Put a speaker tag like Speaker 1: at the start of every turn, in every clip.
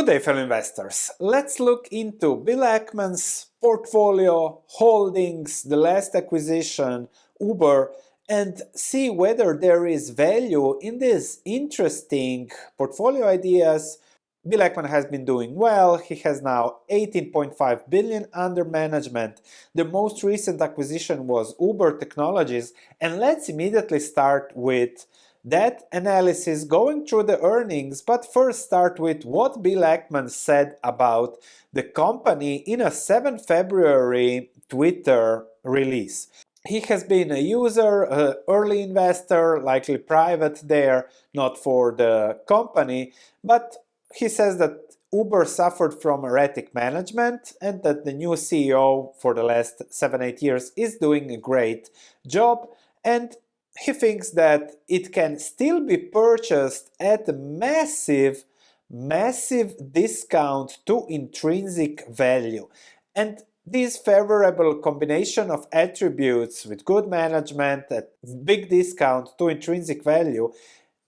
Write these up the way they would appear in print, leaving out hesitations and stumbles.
Speaker 1: Good day, fellow investors. Let's look into Bill Ackman's portfolio holdings, the last acquisition, Uber, and see whether there is value in these interesting portfolio ideas. Bill Ackman has been doing well. He has now 18.5 billion under management. The most recent acquisition was Uber Technologies, and let's immediately start with that analysis, going through the earnings, but first start with what Bill Ackman said about the company in a 7 February Twitter release. He has been a user, an early investor, likely private there, not for the company, but he says that Uber suffered from erratic management and that the new CEO for the last 7-8 years is doing a great job, and he thinks that it can still be purchased at a massive discount to intrinsic value. And this favorable combination of attributes with good management at big discount to intrinsic value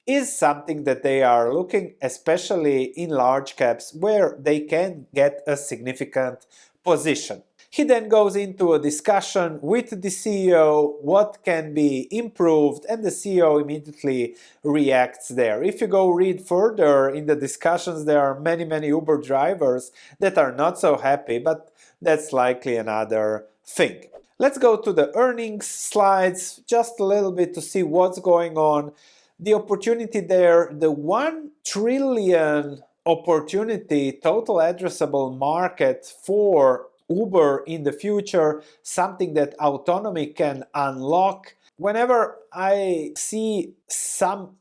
Speaker 1: is something that they are looking, especially in large caps where they can get a significant position. He then goes into a discussion with the CEO, what can be improved, and the CEO immediately reacts there. If you go read further in the discussions, there are many Uber drivers that are not so happy, but that's likely another thing. Let's go to the earnings slides just a little bit to see what's going on. The opportunity there, the 1 trillion opportunity total addressable market for Uber in the future, something that autonomy can unlock. Whenever I see some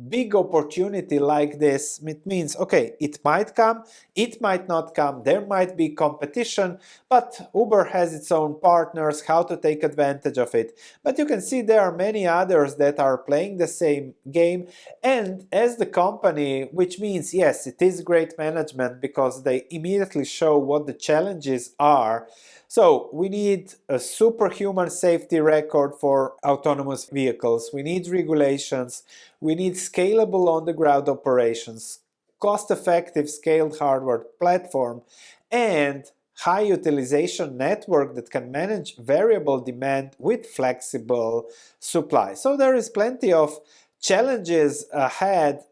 Speaker 1: big opportunity like this, it means, okay, it might come, it might not come, there might be competition, but Uber has its own partners, how to take advantage of it. But you can see there are many others that are playing the same game, and as the company, which means, yes, it is great management because they immediately show what the challenges are. So we need a superhuman safety record for autonomous vehicles, we need regulations, we need scalable on-the-ground operations, cost-effective scaled hardware platform, and high utilization network that can manage variable demand with flexible supply. So there is plenty of challenges ahead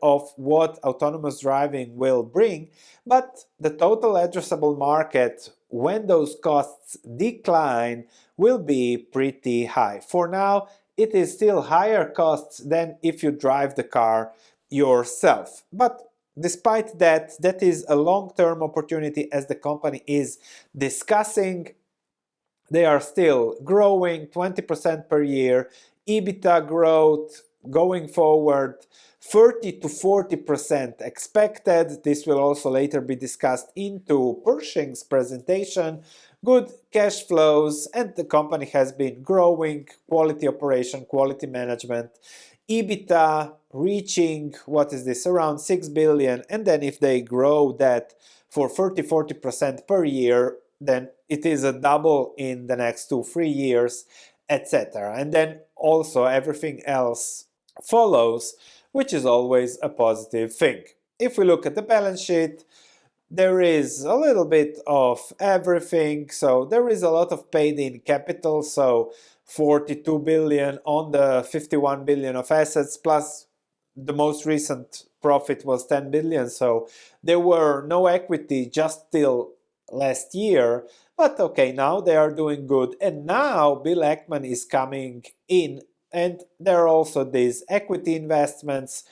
Speaker 1: of what autonomous driving will bring, but the total addressable market, when those costs decline, will be pretty high. For now, it is still higher costs than if you drive the car yourself. But despite that, that is a long-term opportunity as the company is discussing. They are still growing 20% per year, EBITDA growth going forward 30 to 40% expected. This will also later be discussed into Pershing's presentation. Good cash flows, and the company has been growing, quality operation, quality management, EBITDA reaching, what is this, around 6 billion, and then if they grow that for 30-40% per year, then it is a double in the next 2-3 years, etc. And then also everything else follows, which is always a positive thing. If we look at the balance sheet, there is a little bit of everything. So there is a lot of paid in capital, so 42 billion on the 51 billion of assets, plus the most recent profit was 10 billion, so there were no equity just till last year. But okay, now they are doing good, and now Bill Ackman is coming in, and there are also these equity investments,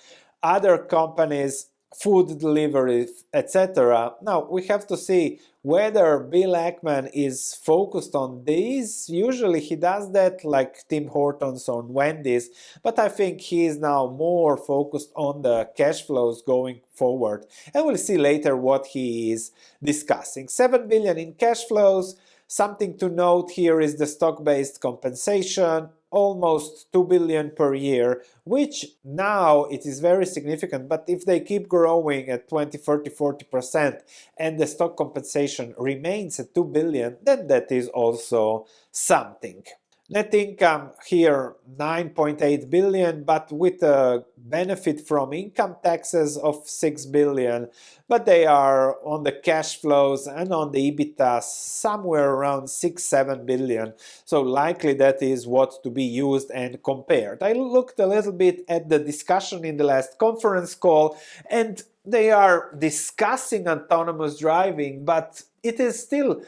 Speaker 1: other companies, food delivery, etc. Now we have to see whether Bill Ackman is focused on these. Usually he does that, like Tim Hortons on Wendy's, but I think he is now more focused on the cash flows going forward, and we'll see later what he is discussing. 7 billion in cash flows. Something to note here is the stock-based compensation, almost 2 billion per year, which now it is very significant, but if they keep growing at 20, 30, 40% and the stock compensation remains at 2 billion, then that is also something. Net income here 9.8 billion, but with a benefit from income taxes of 6 billion. But they are on the cash flows and on the EBITDA somewhere around 6-7 billion. So likely that is what to be used and compared. I looked a little bit at the discussion in the last conference call, and they are discussing autonomous driving, but it is still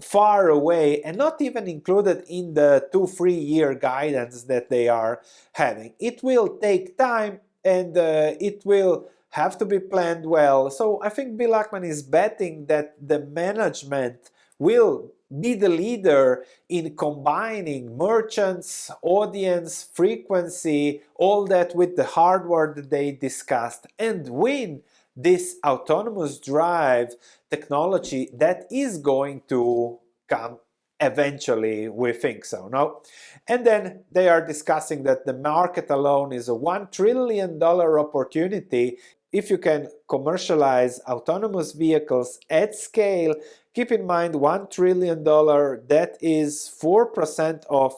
Speaker 1: far away and not even included in the 2-3 year guidance that they are having. It will take time, and it will have to be planned well. So I think Bill Ackman is betting that the management will be the leader in combining merchants, audience, frequency, all that with the hardware that they discussed, and win this autonomous drive technology that is going to come eventually, we think so, no? And then they are discussing that the market alone is a $1 trillion opportunity. If you can commercialize autonomous vehicles at scale, keep in mind $1 trillion, that is 4% of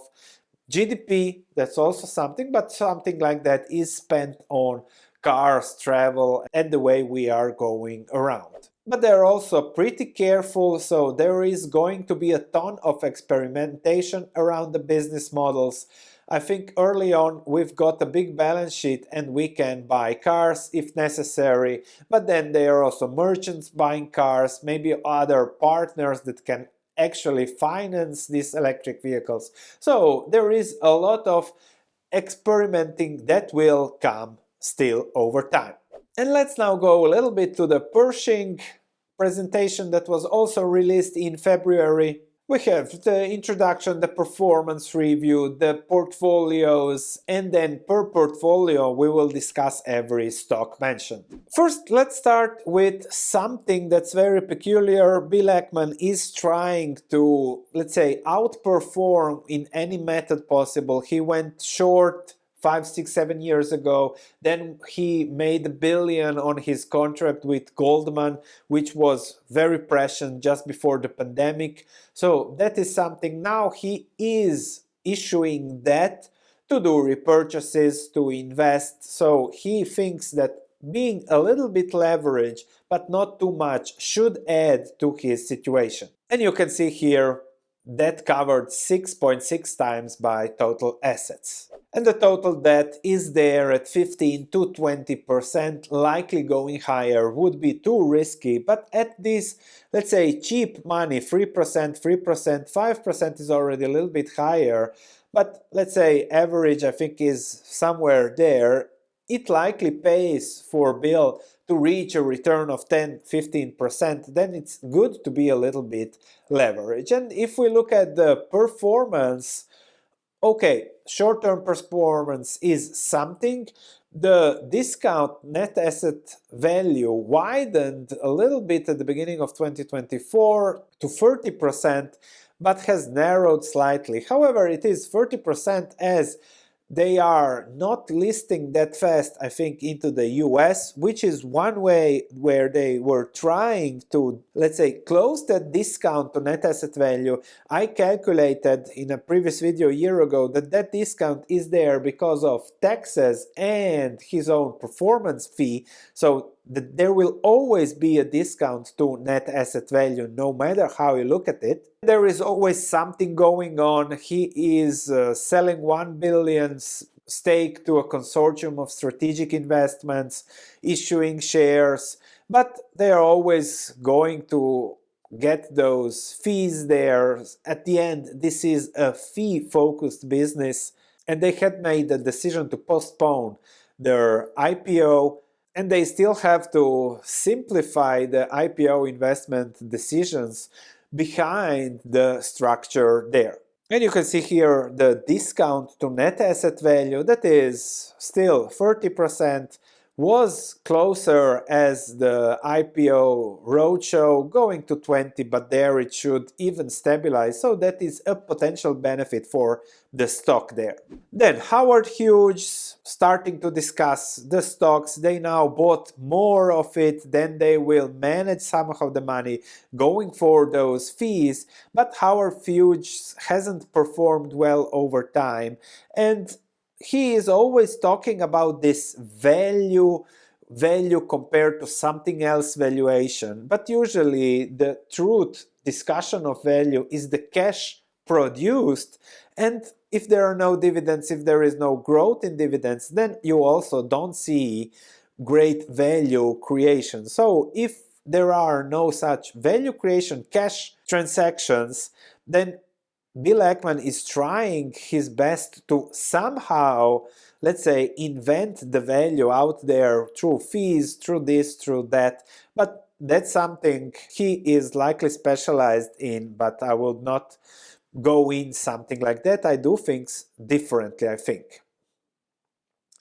Speaker 1: GDP. That's also something, but something like that is spent on cars, travel, and the way we are going around. But they're also pretty careful, so there is going to be a ton of experimentation around the business models. I think early on we've got a big balance sheet and we can buy cars if necessary, but then there are also merchants buying cars, maybe other partners that can actually finance these electric vehicles. So there is a lot of experimenting that will come still over time. And let's now go a little bit to the Pershing presentation that was also released in February. We have the introduction, the performance review, the portfolios, and then per portfolio we will discuss every stock mentioned. First, let's start with something that's very peculiar. Bill Ackman is trying to, let's say, outperform in any method possible. He went short 5, 6, 7 years ago. Then he made $1 billion on his contract with Goldman, which was very prescient just before the pandemic. So that is something. Now he is issuing debt to do repurchases, to invest. So he thinks that being a little bit leveraged, but not too much, should add to his situation. And you can see here debt covered 6.6 times by total assets. And the total debt is there at 15 to 20%, likely going higher would be too risky, but at this, let's say, cheap money, 3%, 5% is already a little bit higher, but let's say average I think is somewhere there. It likely pays for Bill to reach a return of 10-15%, then it's good to be a little bit leveraged. And if we look at the performance, okay, short-term performance is something. The discount net asset value widened a little bit at the beginning of 2024 to 30%, but has narrowed slightly. However, it is 30% as they are not listing that fast, I think, into the US, which is one way where they were trying to, let's say, close that discount to net asset value. I calculated in a previous video a year ago that that discount is there because of taxes and his own performance fee. So there will always be a discount to net asset value, no matter how you look at it. There is always something going on. He is selling 1 billion stake to a consortium of strategic investments, issuing shares, but they are always going to get those fees there. At the end, this is a fee-focused business, and they had made the decision to postpone their IPO, and they still have to simplify the IPO investment decisions behind the structure there. And you can see here the discount to net asset value, that is still 30%, was closer as the IPO roadshow going to 20, but there it should even stabilize, so that is a potential benefit for the stock there. Then Howard Hughes starting to discuss the stocks. They now bought more of it, then they will manage somehow the money going for those fees, but Howard Hughes hasn't performed well over time, and he is always talking about this value compared to something else valuation, but usually the truth discussion of value is the cash produced, and if there are no dividends, if there is no growth in dividends, then you also don't see great value creation. So if there are no such value creation cash transactions, then Bill Ackman is trying his best to somehow, let's say, invent the value out there through fees, through this, through that. But that's something he is likely specialized in, but I will not go in something like that. I do things differently, I think.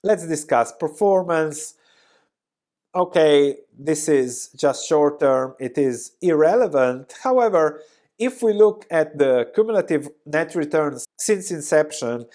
Speaker 1: Let's discuss performance. Okay, this is just short term, it is irrelevant. However, if we look at the cumulative net returns since inception,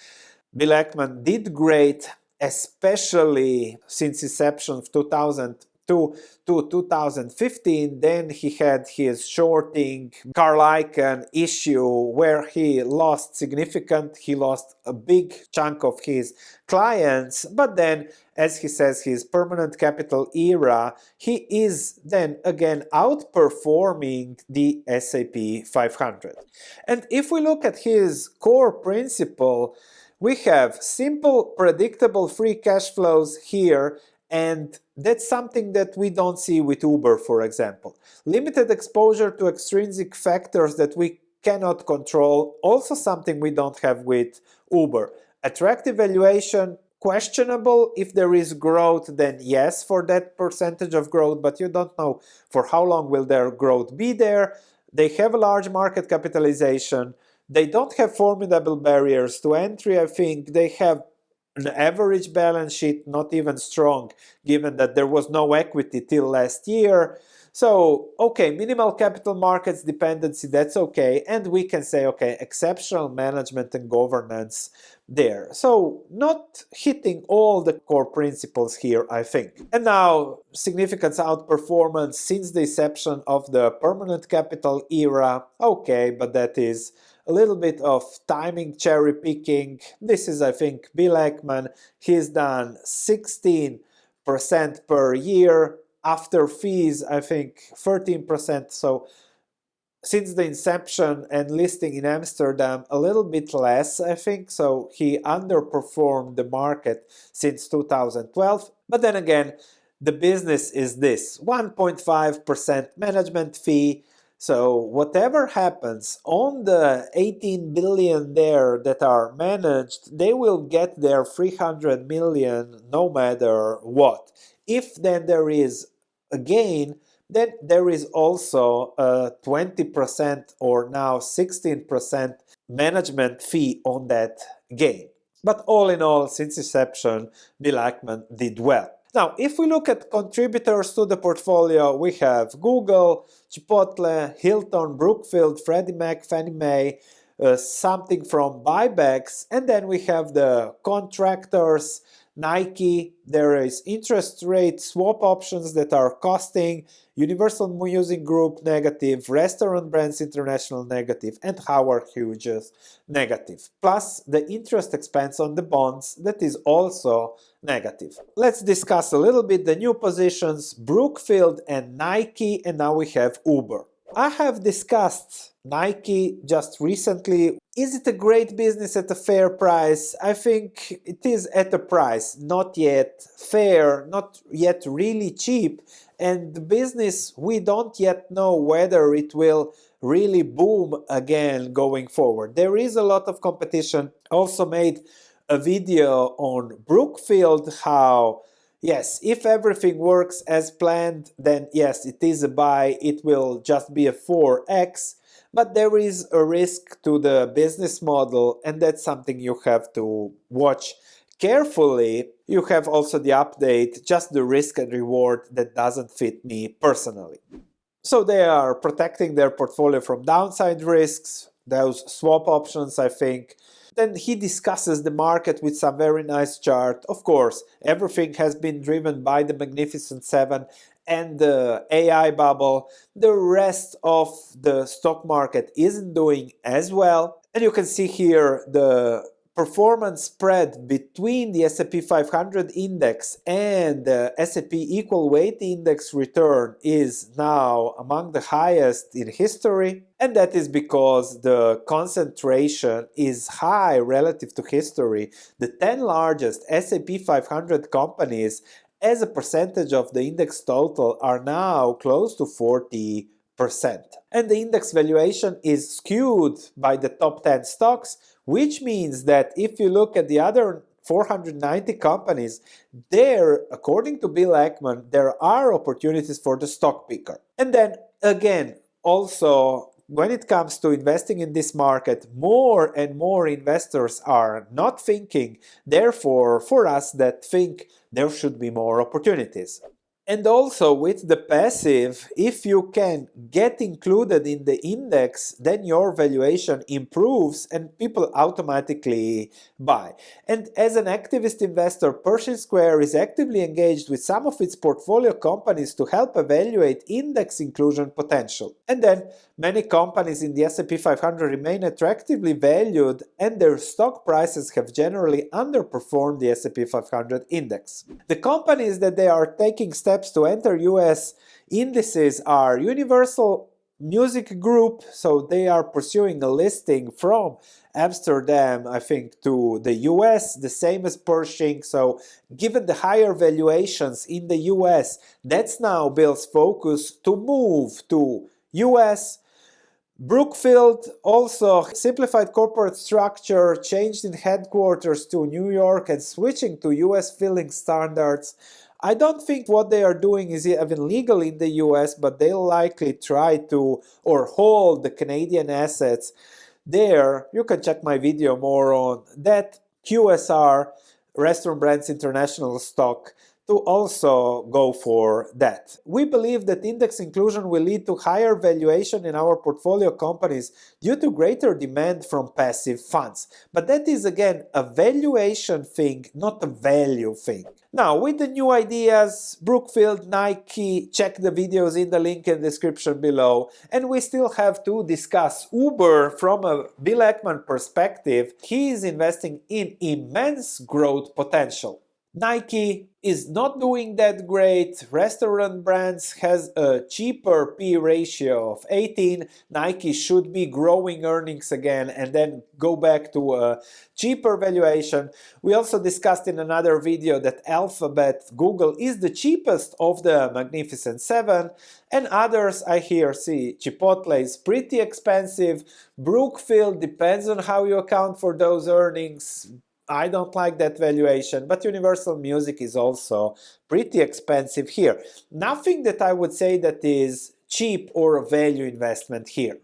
Speaker 1: Bill Ackman did great, especially since inception of 2002 to 2015. Then he had his shorting Carl Icahn issue where he lost he lost a big chunk of his clients, but then, as he says, his permanent capital era, he is then again outperforming the S&P 500. And if we look at his core principle, we have simple, predictable free cash flows here, and that's something that we don't see with Uber, for example. Limited exposure to extrinsic factors that we cannot control, also something we don't have with Uber. Attractive valuation, questionable. If there is growth, then yes, for that percentage of growth, but you don't know for how long will their growth be there. They have a large market capitalization. They don't have formidable barriers to entry. I think they have an average balance sheet, not even strong, given that there was no equity till last year. So, okay, minimal capital markets dependency, that's okay. And we can say, okay, exceptional management and governance there. So, not hitting all the core principles here, I think. And now, significant outperformance since the inception of the permanent capital era. Okay, but that is a little bit of timing cherry picking. This is, I think, Bill Ackman. He's done 16% per year. After fees, I think 13%. So since the inception and listing in Amsterdam, a little bit less, I think. So he underperformed the market since 2012. But then again, the business is this 1.5% management fee. So whatever happens on the 18 billion there that are managed, they will get their 300 million no matter what. If then there is a gain, then there is also a 20% or now 16% management fee on that gain. But all in all, since inception, Bill Ackman did well. Now, if we look at contributors to the portfolio, we have Google, Chipotle, Hilton, Brookfield, Freddie Mac, Fannie Mae, something from buybacks, and then we have the contractors, Nike, there is interest rate swap options that are costing, Universal Music Group negative, Restaurant Brands International negative, and Howard Hughes negative. Plus the interest expense on the bonds that is also negative. Let's discuss a little bit the new positions, Brookfield and Nike, and now we have Uber. I have discussed Nike just recently. Is it a great business at a fair price? I think it is at a price, not yet fair, not yet really cheap. And the business, we don't yet know whether it will really boom again going forward. There is a lot of competition. Also made a video on Brookfield, how yes, if everything works as planned, then yes, it is a buy, it will just be a 4x, but there is a risk to the business model, and that's something you have to watch carefully, you have also the update, just the risk and reward that doesn't fit me personally. So they are protecting their portfolio from downside risks, those swap options, I think. Then he discusses the market with some very nice chart. Of course, everything has been driven by the Magnificent Seven and the AI bubble. The rest of the stock market isn't doing as well. And you can see here the performance spread between the S&P 500 index and the S&P equal weight index return is now among the highest in history, and that is because the concentration is high relative to history. The 10 largest S&P 500 companies as a percentage of the index total are now close to 40%. And the index valuation is skewed by the top 10 stocks, which means that if you look at the other 490 companies, there, according to Bill Ackman, there are opportunities for the stock picker. And then again, also, when it comes to investing in this market, more and more investors are not thinking, therefore, for us that think there should be more opportunities. And also with the passive, if you can get included in the index, then your valuation improves and people automatically buy. And as an activist investor, Pershing Square is actively engaged with some of its portfolio companies to help evaluate index inclusion potential. And then many companies in the S&P 500 remain attractively valued and their stock prices have generally underperformed the S&P 500 index. The companies that they are taking steps to enter US indices are Universal Music Group, so they are pursuing a listing from Amsterdam, I think, to the US, the same as Pershing. So given the higher valuations in the US, that's now Bill's focus to move to US. Brookfield also simplified corporate structure, changed in headquarters to New York and switching to US filling standards. I don't think what they are doing is even legal in the US, but they'll likely try to or hold the Canadian assets there. You can check my video more on that. QSR, Restaurant Brands International stock, to also go for that. We believe that index inclusion will lead to higher valuation in our portfolio companies due to greater demand from passive funds. But that is again a valuation thing, not a value thing. Now, with the new ideas, Brookfield, Nike, check the videos in the link in the description below. And we still have to discuss Uber from a Bill Ackman perspective. He is investing in immense growth potential. Nike is not doing that great. Restaurant Brands has a cheaper P ratio of 18. Nike should be growing earnings again and then go back to a cheaper valuation. We also discussed in another video that Alphabet, Google is the cheapest of the Magnificent Seven, and others I here see Chipotle is pretty expensive. Brookfield depends on how you account for those earnings. I don't like that valuation, but Universal Music is also pretty expensive here. Nothing that I would say that is cheap or a value investment here.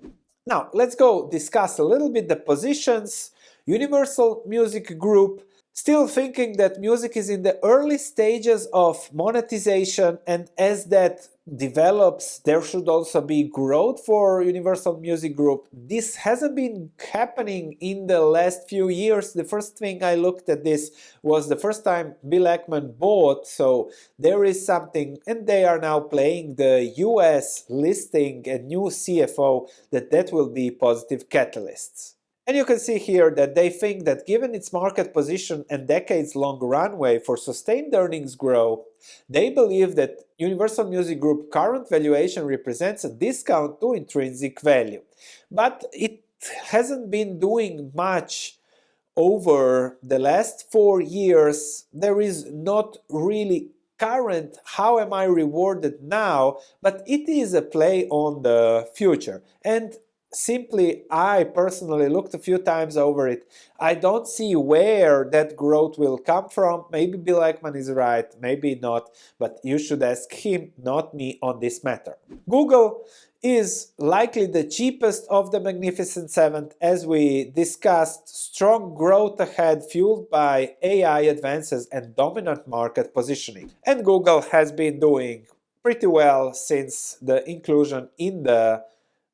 Speaker 1: Now, let's go discuss a little bit the positions. Universal Music Group, still thinking that music is in the early stages of monetization, and as that develops, there should also be growth for Universal Music Group. This hasn't been happening in the last few years. The first thing I looked at this was the first time Bill Ackman bought, so there is something, and they are now playing the US listing and new CFO, that will be positive catalysts. And you can see here that they think that given its market position and decades-long runway for sustained earnings growth, they believe that Universal Music Group current valuation represents a discount to intrinsic value. But it hasn't been doing much over the last 4 years. There is not really current how am I rewarded now, but it is a play on the future. And simply, I personally looked a few times over it. I don't see where that growth will come from. Maybe Bill Ackman is right, maybe not, but you should ask him, not me, on this matter. Google is likely the cheapest of the Magnificent Seven. As we discussed, strong growth ahead fueled by AI advances and dominant market positioning. And Google has been doing pretty well since the inclusion in the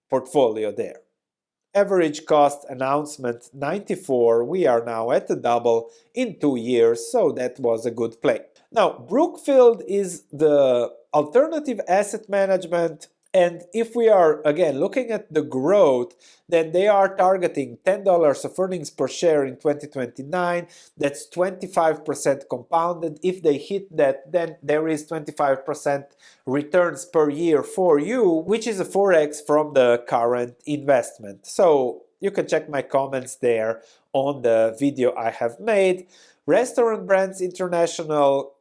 Speaker 1: portfolio there. Average cost announcement 94, we are now at the double in 2 years, so that was a good play. Now, Brookfield is the alternative asset management, and if we are again looking at the growth, then they are targeting $10 of earnings per share in 2029. That's 25% compounded. If they hit that, then there is 25% returns per year for you, which is a 4x from the current investment. So you can check my comments there on the video I have made. Restaurant Brands International,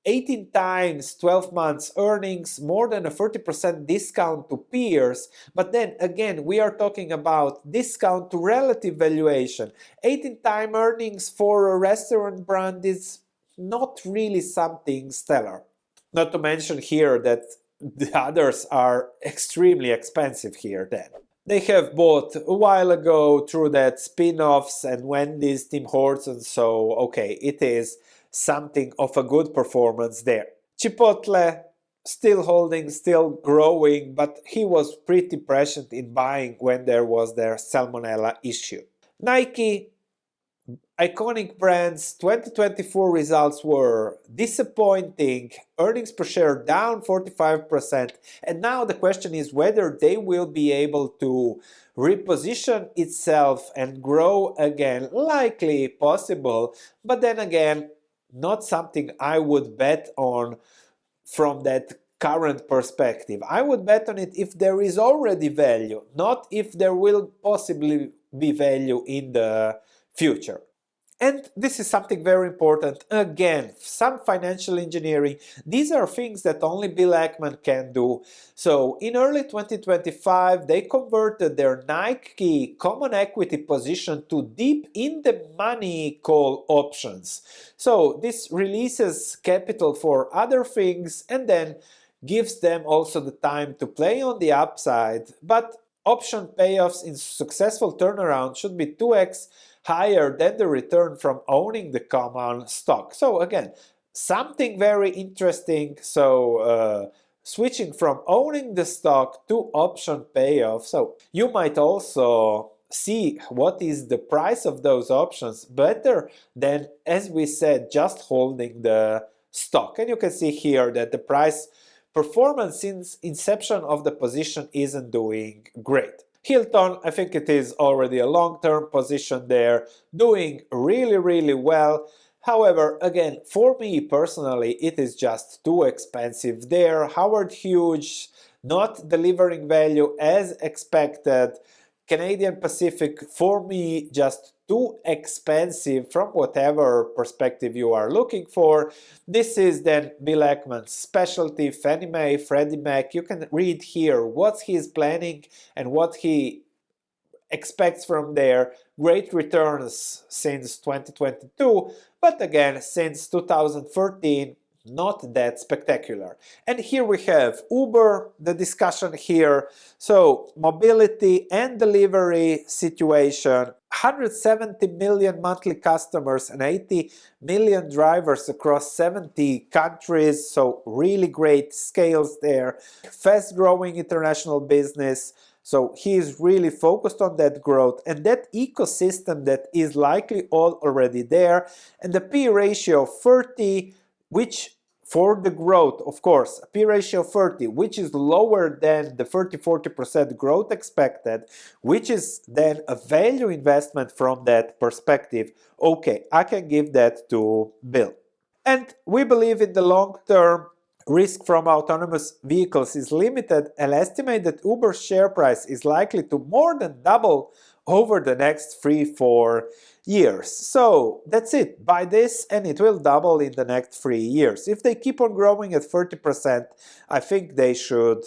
Speaker 1: 18 times 12 months earnings, more than a 30% discount to peers. But then again, we are talking about discount to relative valuation. 18 time earnings for a restaurant brand is not really something stellar. Not to mention here that the others are extremely expensive here then. They have bought a while ago through that spin-offs and Wendy's, Tim Hortons, so okay, it is something of a good performance there. Chipotle, still holding, still growing, but he was pretty prescient in buying when there was their salmonella issue. Nike, iconic brands, 2024 results were disappointing, earnings per share down 45%, and now the question is whether they will be able to reposition itself and grow again. Likely possible, but then again, not something I would bet on from that current perspective. I would bet on it if there is already value, not if there will possibly be value in the future. And this is something very important. Again, some financial engineering. These are things that only Bill Ackman can do. So in early 2025, they converted their Nike common equity position to deep in the money call options. So this releases capital for other things and then gives them also the time to play on the upside. But option payoffs in successful turnaround should be 2x higher than the return from owning the common stock. So again, something very interesting. So switching from owning the stock to option payoff. So you might also see what is the price of those options better than, as we said, just holding the stock. And you can see here that the price performance since inception of the position isn't doing great. Hilton, I think it is already a long-term position there, doing really well. However, again, for me personally, it is just too expensive there. Howard Hughes not delivering value as expected. Canadian Pacific, for me, just too expensive from whatever perspective you are looking for. This is then Bill Ackman's specialty, Fannie Mae, Freddie Mac. You can read here what he's planning and what he expects from there. Great returns since 2022, but again, since 2013, not that spectacular. And here we have Uber, the discussion here. So mobility and delivery situation, 170 million monthly customers and 80 million drivers across 70 countries. So really great scales there. Fast growing international business. So he is really focused on that growth and that ecosystem that is likely already there. And the P ratio 30, which for the growth, of course, a P ratio 30, which is lower than the 30-40% growth expected, which is then a value investment from that perspective. Okay, I can give that to Bill. And we believe in the long term, risk from autonomous vehicles is limited and estimate that Uber's share price is likely to more than double over the next 3-4 years. So that's it. Buy this and it will double in the next 3 years. If they keep on growing at 30%, I think they should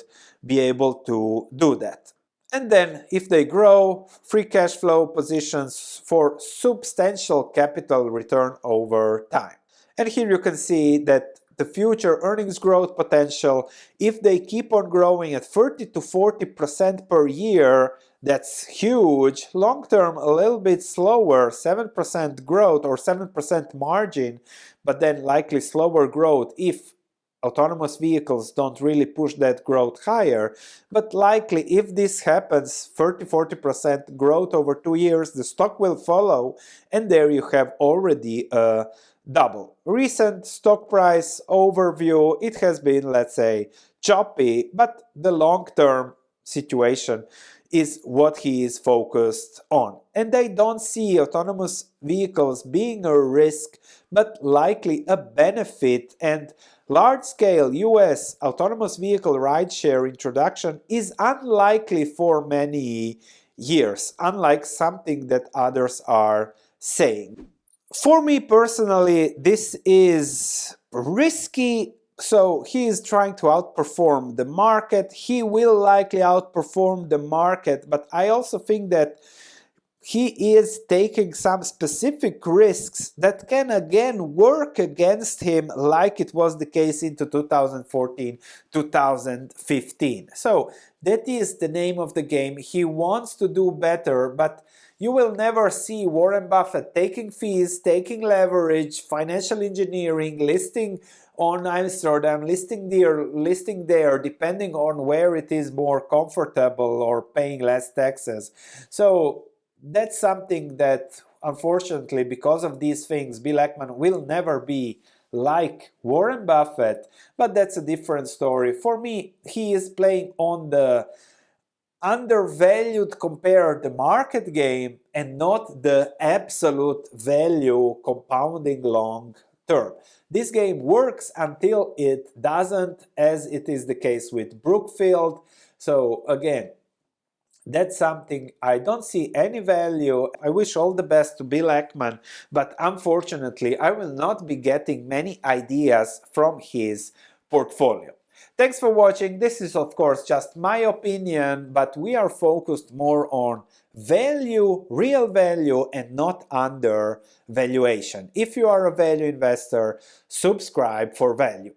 Speaker 1: be able to do that. And then if they grow, free cash flow positions for substantial capital return over time. And here you can see that the future earnings growth potential, if they keep on growing at 30 to 40% per year, that's huge. Long term, a little bit slower, 7% growth or 7% margin, but then likely slower growth if autonomous vehicles don't really push that growth higher. But likely, if this happens, 30-40% growth over 2 years, the stock will follow, and there you have already a double. Recent stock price overview, it has been, let's say, choppy, but the long-term situation is what he is focused on. And I don't see autonomous vehicles being a risk, but likely a benefit. And large-scale US autonomous vehicle rideshare introduction is unlikely for many years, unlike something that others are saying. For me personally, this is risky. So he is trying to outperform the market. He will likely outperform the market, but I also think that he is taking some specific risks that can again work against him, like it was the case into 2014, 2015. So that is the name of the game. He wants to do better, but you will never see Warren Buffett taking fees, taking leverage, financial engineering, listing on Amsterdam, listing there, depending on where it is more comfortable or paying less taxes. So that's something that, unfortunately, because of these things, Bill Ackman will never be like Warren Buffett, but that's a different story. For me, he is playing on the undervalued compared the market game and not the absolute value compounding long term. This game works until it doesn't, as it is the case with Brookfield. So again, that's something I don't see any value. I wish all the best to Bill Ackman, but unfortunately, I will not be getting many ideas from his portfolio. Thanks for watching. This is, of course, just my opinion, but we are focused more on value, real value, and not under valuation. If you are a value investor, subscribe for value.